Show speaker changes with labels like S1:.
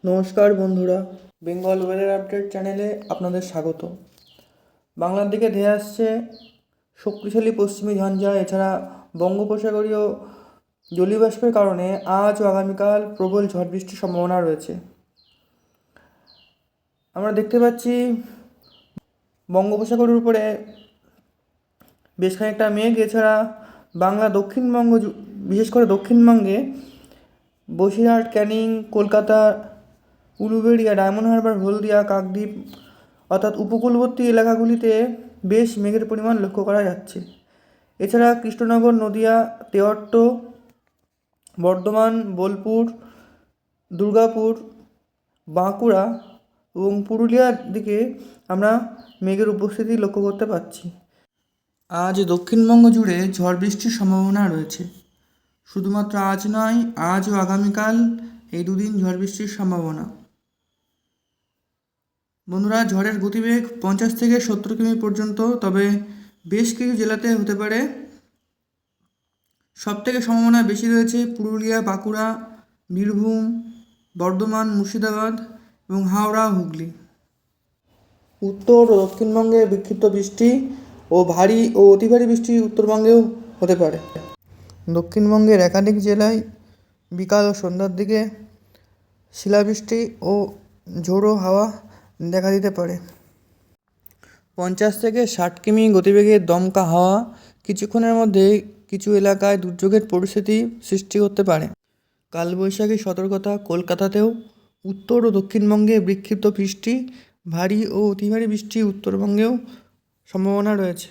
S1: নমস্কার বন্ধুরা, Bengal weather update চ্যানেলে আপনাদের স্বাগত। বাংলার দিকে ধেয়ে আসছে শক্তিশালী পশ্চিমী ঝঞ্ঝা। এছাড়া বঙ্গোপসাগরীয় জলীয়বাষ্পের কারণে আজ ও আগামীকাল প্রবল ঝড় বৃষ্টির সম্ভাবনা রয়েছে। আমরা দেখতে পাচ্ছি বঙ্গোপসাগরের উপরে বেশ খানিকটা মেঘ। এছাড়া বাংলা দক্ষিণবঙ্গ, বিশেষ করে দক্ষিণবঙ্গে বসিরহাট, ক্যানিং, কলকাতা, উলুবেড়িয়া, ডায়মন্ড হারবার, হলদিয়া, কাকদ্বীপ অর্থাৎ উপকূলবর্তী এলাকাগুলিতে বেশ মেঘের পরিমাণ লক্ষ্য করা যাচ্ছে। এছাড়া কৃষ্ণনগর, নদিয়া, তেহট্ট, বর্ধমান, বোলপুর, দুর্গাপুর, বাঁকুড়া এবং পুরুলিয়ার দিকে আমরা মেঘের উপস্থিতি লক্ষ্য করতে পারছি। আজ দক্ষিণবঙ্গ জুড়ে ঝড় বৃষ্টির সম্ভাবনা রয়েছে। শুধুমাত্র আজ নয়, আজ ও আগামীকাল এই দুদিন ঝড় বৃষ্টির সম্ভাবনা। বন্ধুরা, ঝড়ের গতিবেগ 50 থেকে 70 কিমি পর্যন্ত, তবে বেশ কিছু জেলাতে হতে পারে। সবথেকে সম্ভাবনা বেশি রয়েছে পুরুলিয়া, বাঁকুড়া, বীরভূম, বর্ধমান, মুর্শিদাবাদ এবং হাওড়া, হুগলি। উত্তর ও দক্ষিণবঙ্গে বিক্ষিপ্ত বৃষ্টি ও ভারী ও অতি ভারী বৃষ্টি উত্তরবঙ্গেও হতে পারে। দক্ষিণবঙ্গের একাধিক জেলায় বিকাল ও সন্ধ্যার দিকে শিলাবৃষ্টি ও ঝোড়ো হাওয়া দেখা দিতে পারে। 50 থেকে 60 কিমি গতিবেগে দমকা হাওয়া কিছুক্ষণের মধ্যে কিছু এলাকায় দুর্যোগের পরিস্থিতি সৃষ্টি করতে পারে। কালবৈশাখী সতর্কতা কলকাতাতেও। উত্তর ও দক্ষিণবঙ্গে বিক্ষিপ্ত বৃষ্টি, ভারী ও অতি ভারী বৃষ্টি উত্তরবঙ্গেও সম্ভাবনা রয়েছে।